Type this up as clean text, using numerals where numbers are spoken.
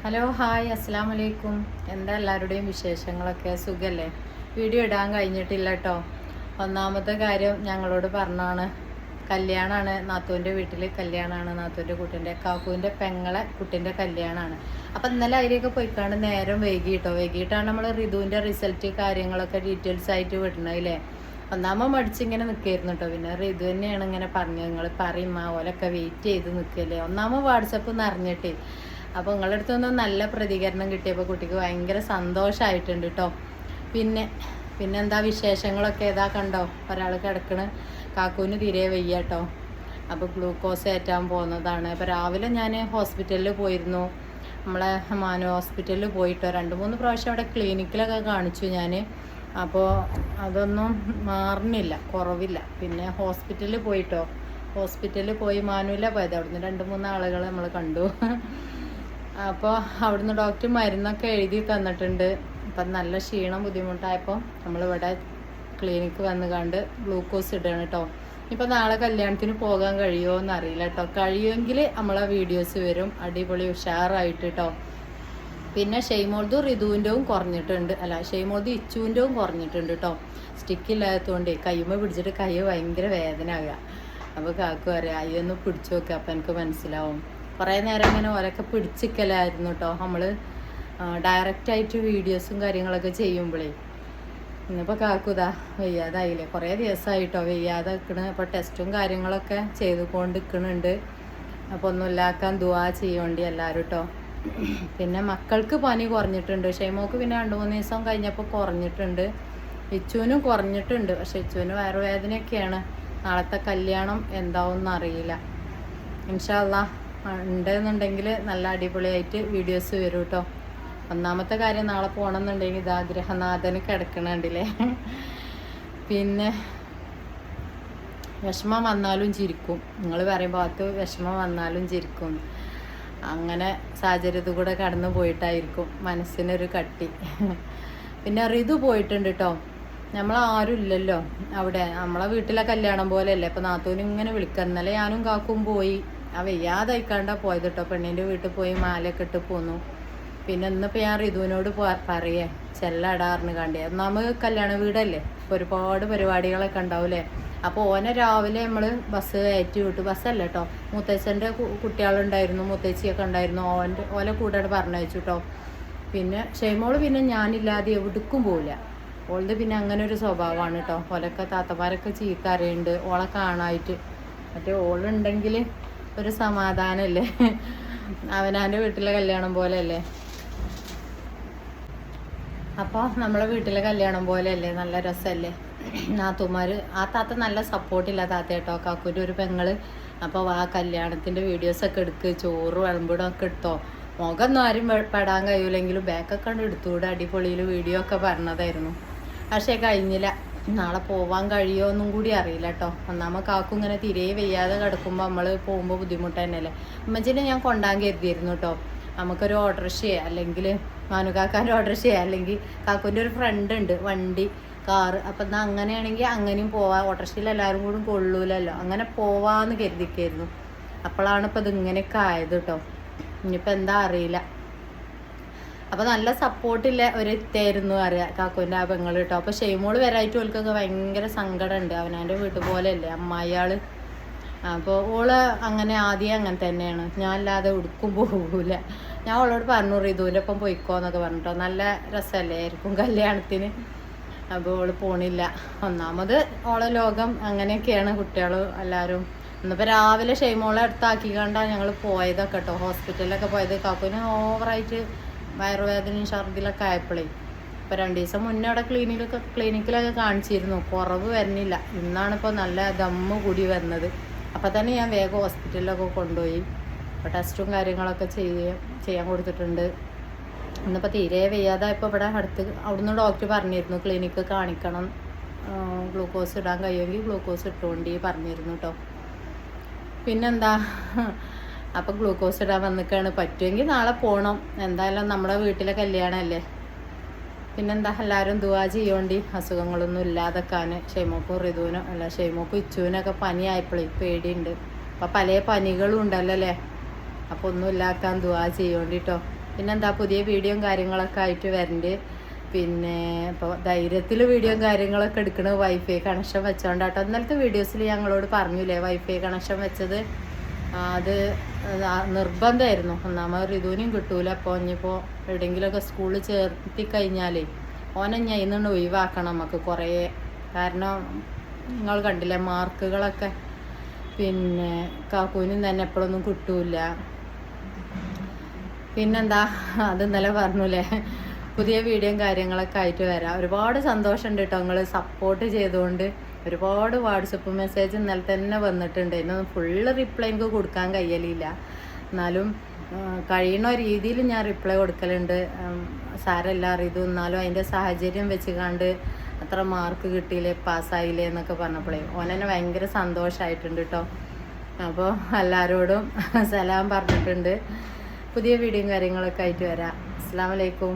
Hello hi അസ്സലാമു അലൈക്കും. എന്താ എല്ലാവരുടെയും വിശേഷങ്ങളൊക്കെ? സുഖല്ലേ? വീഡിയോ ഇടാൻ കഴിഞ്ഞിട്ടില്ല കേട്ടോ. ഒന്നാമത്തെ കാര്യം ഞങ്ങളോട് പറഞ്ഞാണ്, കല്യാണമാണ്, നാത്തൂൻ്റെ വീട്ടിൽ കല്യാണമാണ്, നാത്തൂൻ്റെ കുട്ടീൻ്റെ കാക്കൂൻ്റെ പെങ്ങളെ കുട്ടീൻ്റെ കല്യാണമാണ്. അപ്പം ഇന്നലെ അതിലേക്ക് പോയിക്കാണ്ട് നേരം വൈകിട്ടാണ് നമ്മൾ ഋതുവിൻ്റെ റിസൾട്ട് കാര്യങ്ങളൊക്കെ ഡീറ്റെയിൽസ് ആയിട്ട് വിടണല്ലേ. ഒന്നാമത് മടിച്ചിങ്ങനെ നിൽക്കായിരുന്നു കേട്ടോ. പിന്നെ ഋതു തന്നെയാണ് ഇങ്ങനെ പറഞ്ഞത്, നിങ്ങൾ പറയും ഓലൊക്കെ വെയിറ്റ് ചെയ്ത് നിൽക്കല്ലേ. ഒന്നാമത് വാട്സപ്പ് നിറഞ്ഞിട്ടേ. അപ്പോൾ നിങ്ങളുടെ അടുത്തൊന്നും നല്ല പ്രതികരണം കിട്ടിയപ്പോൾ കുട്ടിക്ക് ഭയങ്കര സന്തോഷമായിട്ടുണ്ട് കേട്ടോ. പിന്നെന്താ വിശേഷങ്ങളൊക്കെ ഏതാ കണ്ടോ, ഒരാൾ കിടക്കണ്, കാക്കൂന് തീരെ വയ്യ കേട്ടോ. അപ്പോൾ ഗ്ലൂക്കോസ് ഏറ്റാൻ പോകുന്നതാണ്. അപ്പോൾ രാവിലെ ഞാൻ ഹോസ്പിറ്റലിൽ പോയിരുന്നു, നമ്മളെ മാനു ഹോസ്പിറ്റലിൽ പോയിട്ടോ. 2-3 പ്രാവശ്യം അവിടെ ക്ലിനിക്കിലൊക്കെ കാണിച്ചു ഞാൻ. അപ്പോൾ അതൊന്നും മാറുന്നില്ല, കുറവില്ല. പിന്നെ ഹോസ്പിറ്റലിൽ പോയിട്ടോ. ഹോസ്പിറ്റലിൽ പോയി മാനുവില പോയത്. അവിടുന്ന് 2-3 ആളുകൾ നമ്മൾ കണ്ടു. അപ്പോൾ അവിടുന്ന് ഡോക്ടർ മരുന്നൊക്കെ എഴുതി തന്നിട്ടുണ്ട്. അപ്പം നല്ല ക്ഷീണം ബുദ്ധിമുട്ടായപ്പോൾ നമ്മളിവിടെ ക്ലിനിക്ക് വന്ന് കണ്ട് ഗ്ലൂക്കോസ് ഇടണം കേട്ടോ. ഇപ്പം നാളെ കല്യാണത്തിന് പോകാൻ കഴിയുമോ എന്നറിയില്ല കേട്ടോ. കഴിയുമെങ്കിൽ നമ്മളെ വീഡിയോസ് വരും, അടിപൊളി ഉഷാറായിട്ട് കേട്ടോ. പിന്നെ ഷെയ്മോൾദും ഋതുവിൻ്റെവും കുറഞ്ഞിട്ടുണ്ട്, അല്ല ഷെയ്മോൾദും ഇച്ചുവിൻ്റെവും കുറഞ്ഞിട്ടുണ്ട് കേട്ടോ. സ്റ്റിക്കില്ലാത്തതുകൊണ്ട് കയ്യുമ്പോൾ പിടിച്ചിട്ട് കൈ ഭയങ്കര വേദന ആകുക. അപ്പോൾ കാക്കു പറയാം, അയ്യൊന്ന് പിടിച്ചു നോക്കുക, അപ്പം എനിക്ക് മനസ്സിലാവും. കുറേ നേരം ഇങ്ങനെ ഓരൊക്കെ പിടിച്ചിക്കലായിരുന്നു കേട്ടോ നമ്മൾ ഡയറക്റ്റായിട്ട് വീഡിയോസും കാര്യങ്ങളൊക്കെ ചെയ്യുമ്പോഴേ. ഇന്നിപ്പോൾ കാക്കുതാ വയ്യാതായില്ലേ, കുറേ ദിവസമായിട്ടോ വയ്യാതെ നിൽക്കണ്. അപ്പോൾ ടെസ്റ്റും കാര്യങ്ങളൊക്കെ ചെയ്തുകൊണ്ട് നിൽക്കുന്നുണ്ട്. അപ്പോൾ ഒന്നുമില്ലാക്കാൻ ദുആ ചെയ്യേണ്ടി എല്ലാവരും കേട്ടോ. പിന്നെ മക്കൾക്ക് പനി കുറഞ്ഞിട്ടുണ്ട്. ഷെയ്മോക്ക് പിന്നെ 2-3 ദിവസം കഴിഞ്ഞപ്പോൾ കുറഞ്ഞിട്ടുണ്ട്. ഇച്ചുവിനും കുറഞ്ഞിട്ടുണ്ട്. പക്ഷെ ഇച്ചുവിന് വയറുവേദനയൊക്കെയാണ്. നാളത്തെ കല്യാണം എന്താവും അറിയില്ല. ഇൻഷാ അല്ലാഹ് ഉണ്ടെന്നുണ്ടെങ്കിൽ നല്ല അടിപൊളിയായിട്ട് വീഡിയോസ് വരും കേട്ടോ. ഒന്നാമത്തെ കാര്യം, നാളെ പോകണമെന്നുണ്ടെങ്കിൽ ഇതാ ഗ്രഹനാഥന് കിടക്കണുണ്ടല്ലേ. പിന്നെ വിഷമം വന്നാലും ചിരിക്കും. നിങ്ങൾ പറയുമ്പോൾ അത് വിഷമം വന്നാലും ചിരിക്കും. അങ്ങനെ സാഹചര്യത്തിൽ കൂടെ കടന്നു പോയിട്ടായിരിക്കും മനസ്സിനൊരു കട്ടി. പിന്നെ ഋതു പോയിട്ടുണ്ട് കേട്ടോ. നമ്മളാരും ഇല്ലല്ലോ അവിടെ, നമ്മളെ വീട്ടിലെ കല്യാണം പോലെയല്ലേ. അപ്പോൾ നാത്തൂന് ഇങ്ങനെ വിളിക്കുക. ഇന്നലെ ഞാനും കാക്കും പോയി. വയ്യാതായിക്കാണ്ടാ പോയത് കേട്ടോ. പെണ്ണിൻ്റെ വീട്ടിൽ പോയി മാലയൊക്കെ ഇട്ട് പോന്നു. പിന്നെ ഇന്നിപ്പോൾ ഞാൻ ഋതുവിനോട് പറയേ ചെല്ലടാറിന് കണ്ടേ. ഒന്നാമത് കല്യാണ വീടല്ലേ, ഒരുപാട് പരിപാടികളൊക്കെ ഉണ്ടാവില്ലേ. അപ്പോൾ ഓനെ രാവിലെ നമ്മൾ ബസ് കയറ്റി വിട്ടു. ബസ്സല്ല കേട്ടോ, മുത്തച്ഛൻ്റെ കുട്ടികളുണ്ടായിരുന്നു, മുത്തച്ചിയൊക്കെ ഉണ്ടായിരുന്നു. ഓലെ കൂടെ പറഞ്ഞയച്ചു കേട്ടോ. പിന്നെ ഷെയ്മോള് പിന്നെ ഞാനില്ലാതെ എവിടേക്കും പോവില്ല. ഓളത് പിന്നെ അങ്ങനെ ഒരു സ്വഭാവമാണ് കേട്ടോ. ഓലൊക്കെ താത്തമാരൊക്കെ ചീത്ത അറിയുന്നുണ്ട് ഓളെ കാണാനായിട്ട്. മറ്റേ ഓളുണ്ടെങ്കിൽ ഒരു സമാധാനമല്ലേ, അവനാൻ്റെ വീട്ടിലെ കല്യാണം പോലെയല്ലേ. അപ്പോൾ നമ്മളെ വീട്ടിലെ കല്യാണം പോലെയല്ലേ, നല്ല രസമല്ലേ. നാത്തുമാർ, ആ താത്ത നല്ല സപ്പോർട്ടില്ല താത്ത കേട്ടോ, കാക്കൂൻ്റെ ഒരു പെങ്ങള്. അപ്പോൾ ആ കല്യാണത്തിൻ്റെ വീഡിയോസൊക്കെ എടുക്ക്, ചോറ് വിളമ്പിടമൊക്കെ എടുത്തോ. മുഖമൊന്നും ആരും പെടാൻ കഴിയില്ലെങ്കിലും ബാക്കൊക്കെ കണ്ട് എടുത്തുകൂടെ, അടിപൊളിയിൽ വീഡിയോ ഒക്കെ പറഞ്ഞതായിരുന്നു. പക്ഷേ കഴിഞ്ഞില്ല. നാളെ പോവാൻ കഴിയുമോ എന്നും കൂടി അറിയില്ല കേട്ടോ. ഒന്നാമത് കാക്കും ഇങ്ങനെ തിരെ വയ്യാതെ കിടക്കുമ്പോൾ നമ്മൾ പോകുമ്പോൾ ബുദ്ധിമുട്ട് തന്നെയല്ലേ. ഉമ്മച്ചിനെ ഞാൻ കൊണ്ടാൻ കരുതിയിരുന്നു കേട്ടോ. നമുക്കൊരു ഓട്ടോറിക്ഷയോ അല്ലെങ്കിൽ മാനുകാക്കാൻ്റെ ഓട്ടോറിക്ഷയോ അല്ലെങ്കിൽ കാക്കുൻ്റെ ഒരു ഫ്രണ്ട് ഉണ്ട് വണ്ടി, കാറ്. അപ്പം എന്നാൽ അങ്ങനെയാണെങ്കിൽ അങ്ങനെയും പോവാം. ഓട്ടോറിക്ഷയിൽ എല്ലാവരും കൂടി കൊള്ളൂലല്ലോ, അങ്ങനെ പോവാമെന്ന് കരുതിക്കായിരുന്നു. അപ്പോഴാണ് ഇപ്പോൾ ഇതിങ്ങനെയൊക്കെ ആയത് കേട്ടോ. ഇനിയിപ്പോൾ എന്താ അറിയില്ല. അപ്പോൾ നല്ല സപ്പോർട്ടില്ല ഒരിത്തായിരുന്നു അറിയാം കാക്കുവിൻ്റെ ആ പെങ്ങൾ കേട്ടോ. അപ്പോൾ ഷെയ്മോള് വരായിട്ട് ഓൾക്കൊക്കെ ഭയങ്കര സങ്കടമുണ്ട്. അവനാൻ്റെ വീട്ടിൽ പോലെയല്ലേ അമ്മായിയാൾ. അപ്പോൾ ഓള് ആദ്യം അങ്ങനെ തന്നെയാണ്, ഞാൻ അല്ലാതെ ഉടുക്കും പോകൂല. ഞാൻ അവളോട് പറഞ്ഞു ഋതുവിൻ്റെ ഒപ്പം പോയിക്കോന്നൊക്കെ പറഞ്ഞിട്ടോ. നല്ല രസമല്ലേ ആയിരിക്കും കല്യാണത്തിന്. അപ്പോൾ ഓള് പോണില്ല. ഒന്നാമത് ഓളെ ലോകം അങ്ങനെയൊക്കെയാണ് കുട്ടികൾ എല്ലാവരും. ഇന്നിപ്പോൾ രാവിലെ ഷെയ്മോളെ അടുത്താക്കിക്കൊണ്ടാണ് ഞങ്ങൾ പോയതൊക്കെ കേട്ടോ. ഹോസ്പിറ്റലിലൊക്കെ പോയത്. കാക്കുവിന് ഓവറായിട്ട് വയറുവേദനയും ഛർദിലൊക്കെ ആയപ്പോഴേ. ഇപ്പോൾ 2 ദിവസം മുന്നേ അവിടെ ക്ലിനിക്കിലൊക്കെ കാണിച്ചിരുന്നു, കുറവ് വരുന്നില്ല. ഇന്നാണിപ്പോൾ നല്ല ദമ്മ് കൂടി വരുന്നത്. അപ്പോൾ തന്നെ ഞാൻ വേഗം ഹോസ്പിറ്റലിലൊക്കെ കൊണ്ടുപോയി. അപ്പോൾ ടെസ്റ്റും കാര്യങ്ങളൊക്കെ ചെയ്യാൻ കൊടുത്തിട്ടുണ്ട്. ഇന്നിപ്പോൾ തീരെ വയ്യാതെ ഇപ്പോൾ ഇവിടെ അവിടുന്ന് ഡോക്ടർ പറഞ്ഞിരുന്നു ക്ലിനിക്ക് കാണിക്കണം, ഗ്ലൂക്കോസ് ഇടാൻ കഴിയുമെങ്കിൽ ഗ്ലൂക്കോസ് ഇട്ടുകൊണ്ട് പറഞ്ഞിരുന്നു കേട്ടോ. പിന്നെന്താ, അപ്പോൾ ഗ്ലൂക്കോസ് ഇടാൻ വന്നിക്കാണ്. പറ്റുമെങ്കിൽ നാളെ പോകണം. എന്തായാലും നമ്മുടെ വീട്ടിലെ കല്യാണമല്ലേ. പിന്നെന്താ, എല്ലാവരും ദുആ ചെയ്യോണ്ടി അസുഖങ്ങളൊന്നും ഇല്ലാതെക്കാൻ. ഷെയ്മോക്കും ഋതുവിനും അല്ല, ഷെയ്മോക്കും ഇച്ചുവിനൊക്കെ പനിയായപ്പോഴേ പേടിയുണ്ട്. അപ്പോൾ പല പനികളും ഉണ്ടല്ലോ അല്ലേ. അപ്പോൾ ഒന്നും ഇല്ലാക്കാൻ ദുആ ചെയ്യോണ്ടി കേട്ടോ. പിന്നെന്താ പുതിയ വീഡിയോയും കാര്യങ്ങളൊക്കെ ആയിട്ട് വരണ്ട്. പിന്നെ ഇപ്പോൾ ധൈര്യത്തിൽ വീഡിയോയും കാര്യങ്ങളൊക്കെ എടുക്കണത് വൈഫൈ കണക്ഷൻ വെച്ചോണ്ടാട്ടോ. ഇന്നലത്തെ വീഡിയോസിൽ ഞങ്ങളോട് പറഞ്ഞില്ലേ വൈഫൈ കണക്ഷൻ വെച്ചത്, അത് നിർബന്ധമായിരുന്നു. ഒന്നാമത് ഋതുവിനും കിട്ടൂല. അപ്പോൾ ഇനിയിപ്പോൾ എവിടെയെങ്കിലുമൊക്കെ സ്കൂളിൽ ചേർത്തി കഴിഞ്ഞാലേ ഓനെ ഞാൻ ഇന്നുകൊണ്ട് ഒഴിവാക്കണം നമുക്ക് കുറേ. കാരണം നിങ്ങൾ കണ്ടില്ലേ മാർക്കുകളൊക്കെ, പിന്നെ കാക്കൂനും തന്നെ എപ്പോഴൊന്നും കിട്ടൂല. പിന്നെന്താ അത് ഇന്നലെ പറഞ്ഞൂലേ പുതിയ വീഡിയോയും കാര്യങ്ങളൊക്കെ ആയിട്ട് വരാം. ഒരുപാട് സന്തോഷമുണ്ട് കേട്ടോ നിങ്ങൾ സപ്പോർട്ട് ചെയ്തുകൊണ്ട്. ഒരുപാട് വാട്സപ്പ് മെസ്സേജ് ഇന്നലെ തന്നെ വന്നിട്ടുണ്ട്. ഇന്നൊന്നും ഫുള്ള് റിപ്ലൈ എനിക്ക് കൊടുക്കാൻ കഴിയലില്ല, എന്നാലും കഴിയുന്ന രീതിയിൽ ഞാൻ റിപ്ലൈ കൊടുക്കലുണ്ട്. സാരല്ല അറിയതു, എന്നാലും അതിൻ്റെ സാഹചര്യം വെച്ച് കണ്ട് അത്ര മാർക്ക് കിട്ടിയില്ലേ പാസ്സായില്ലേ എന്നൊക്കെ പറഞ്ഞപ്പോഴേ ഓനെന്നെ ഭയങ്കര സന്തോഷമായിട്ടുണ്ട് കേട്ടോ. അപ്പോൾ എല്ലാവരോടും സലാം പറഞ്ഞിട്ടുണ്ട്. പുതിയ വീഡിയോയും കാര്യങ്ങളൊക്കെ ആയിട്ട് വരാം. അസ്സലാമു അലൈക്കും.